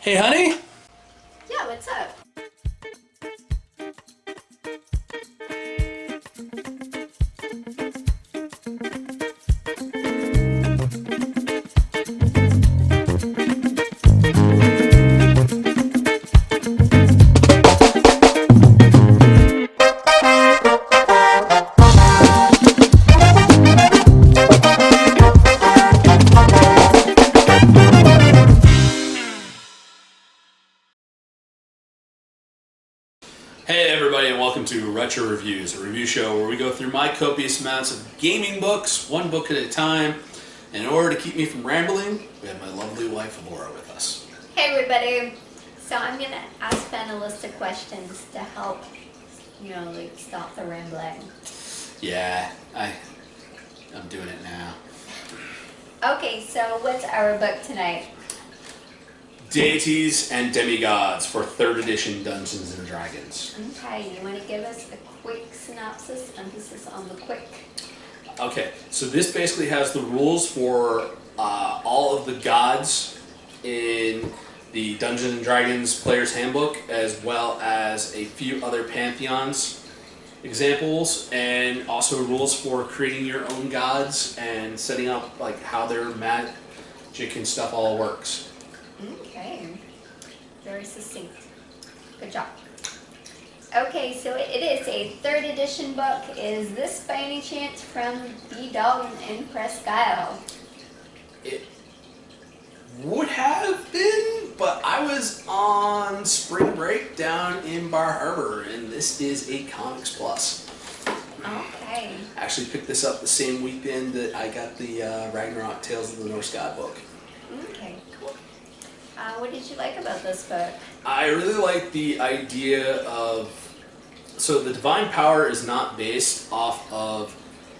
Hey, honey? Yeah, what's up? Hey everybody, and welcome to Retro Reviews, a review show where we go through my copious amounts of gaming books, one book at a time. And in order to keep me from rambling, we have my lovely wife Laura with us. Hey everybody. So I'm gonna ask Fen a list of questions to help, stop the rambling. Yeah, I'm doing it now. Okay, so what's our book tonight? Deities and Demigods for 3rd edition Dungeons and Dragons. Okay, you want to give us a quick synopsis, emphasis on the quick? Okay, so this basically has the rules for all of the gods in the Dungeons and Dragons Player's Handbook, as well as a few other pantheons examples, and also rules for creating your own gods and setting up like how their magic and stuff all works. Okay, very succinct. Good job. Okay, so it is a 3rd edition book. Is this by any chance from the Dog and Presque Isle? It would have been, but I was on spring break down in Bar Harbor, and this is a Comics Plus. Okay. I actually picked this up the same weekend that I got the Ragnarok Tales of the Norse God book. Okay, cool. What did you like about this book? I really like the idea of, so the divine power is not based off of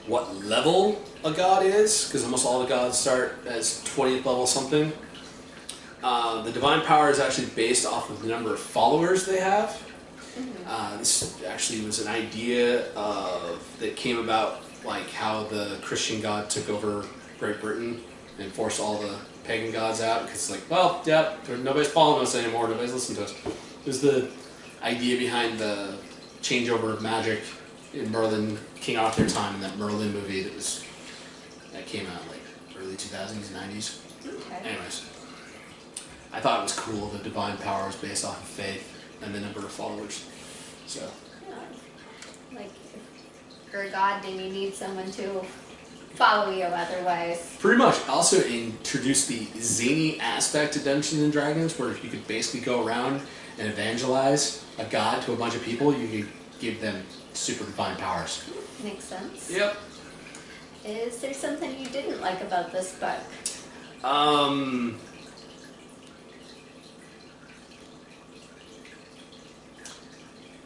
what level a god is, because almost all the gods start as 20th level something. The divine power is actually based off of the number of followers they have. Mm-hmm. This actually was an idea that came about, like how the Christian god took over Great Britain and forced all the pagan gods out, because it's like, well, yeah, nobody's following us anymore, nobody's listening to us. It was the idea behind the changeover of magic in Merlin, King Arthur time, in that Merlin movie that came out like early 2000s, 90s. Okay. Anyways, I thought it was cool the divine power was based off of faith and the number of followers. So, Yeah. Like, if you're a god, then you need someone to follow you otherwise. pretty much. Also introduced the zany aspect to Dungeons and Dragons, where if you could basically go around and evangelize a god to a bunch of people, you could give them super divine powers. Makes sense. Yep. Is there something you didn't like about this book?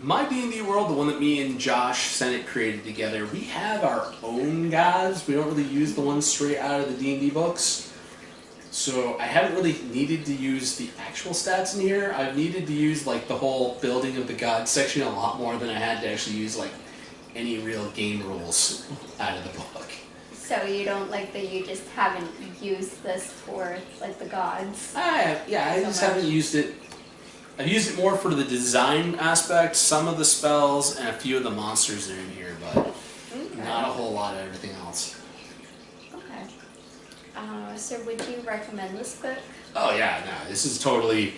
My D&D world, the one that me and Josh Sennett created together, we have our own gods. We don't really use the ones straight out of the D&D books. So I haven't really needed to use the actual stats in here. I've needed to use like the whole building of the god section a lot more than I had to actually use like any real game rules out of the book. So you don't like that you just haven't used this for like the gods? I just haven't used it. I've used it more for the design aspect, some of the spells, and a few of the monsters that are in here, but not a whole lot of everything else. Okay. So would you recommend this book? Oh yeah, no, this is totally,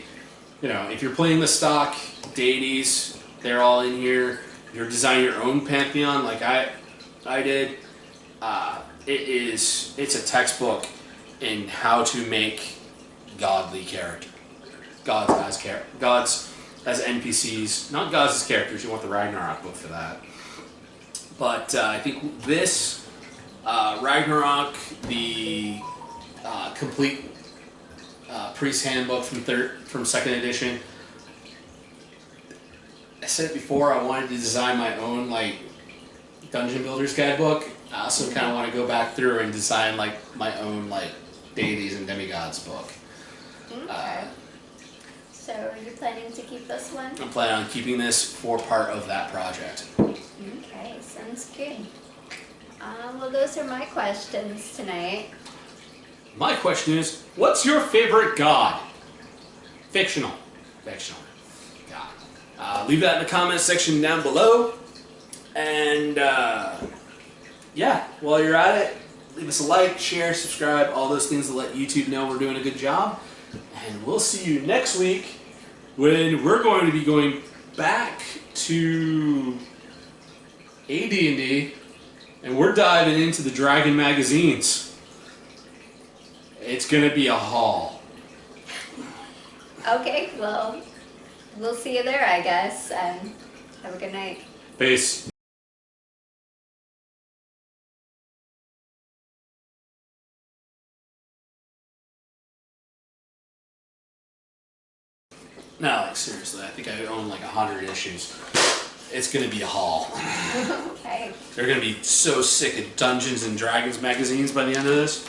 if you're playing the stock deities, they're all in here. If you're designing your own pantheon like I did, it's a textbook in how to make godly character. Gods as NPCs, not gods as characters. You want the Ragnarok book for that. But I think this Ragnarok, the complete priest handbook from 2nd edition. I said it before. I wanted to design my own like dungeon builder's guidebook. I also kind of want to go back through and design like my own like Deities and Demigods book. Okay. So are you planning to keep this one? I'm planning on keeping this for part of that project. Okay, sounds good. Well, those are my questions tonight. My question is, what's your favorite god? Fictional. Fictional. Yeah. Leave that in the comments section down below. And yeah, while you're at it, leave us a like, share, subscribe, all those things to let YouTube know we're doing a good job. And we'll see you next week when we're going to be going back to AD&D, and we're diving into the Dragon magazines. It's going to be a haul. Okay, well, we'll see you there, I guess. Have a good night. Peace. No, like seriously, I think I own like 100 issues. It's gonna be a haul. Okay. They're gonna be so sick of Dungeons and Dragons magazines by the end of this.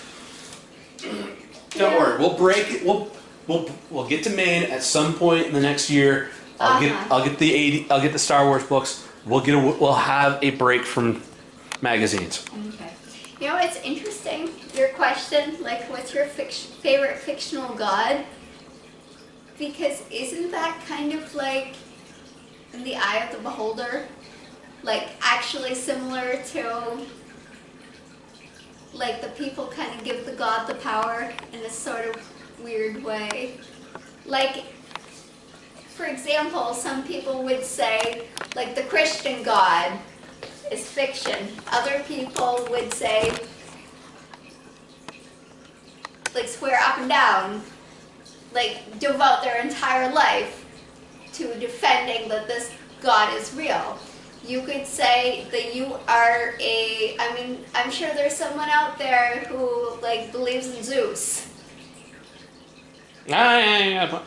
Don't worry, we'll break it. We'll get to Maine at some point in the next year. I'll get the Star Wars books. We'll have a break from magazines. Okay. You know, it's interesting. Your question, like, what's your favorite fictional god? Because isn't that kind of like in the eye of the beholder? Like actually similar to like the people kind of give the god the power in a sort of weird way. Like, for example, some people would say like the Christian god is fiction. Other people would say like swear up and down, like devote their entire life to defending that this God is real. You could say that you are I'm sure there's someone out there who like believes in Zeus. Yeah.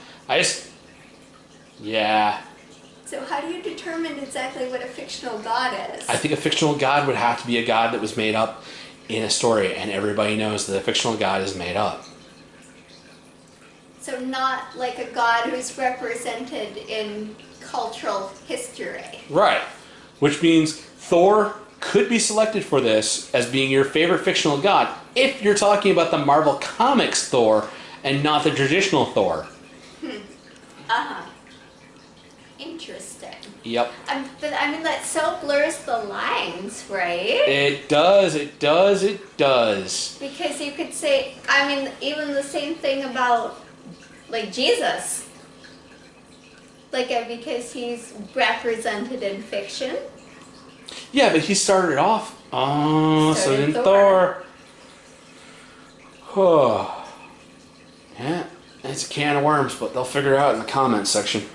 So how do you determine exactly what a fictional god is? I think a fictional god would have to be a god that was made up in a story, and everybody knows that a fictional god is made up. So not like a god who's represented in cultural history. Right. Which means Thor could be selected for this as being your favorite fictional god if you're talking about the Marvel Comics Thor and not the traditional Thor. Interesting. Yep. But I mean, that so blurs the lines, right? It does, it does, it does. Because you could say, I mean, even the same thing about like Jesus, like because he's represented in fiction. Yeah, but he started off. Oh, so did Thor. Oh, yeah, it's a can of worms, but they'll figure it out in the comments section.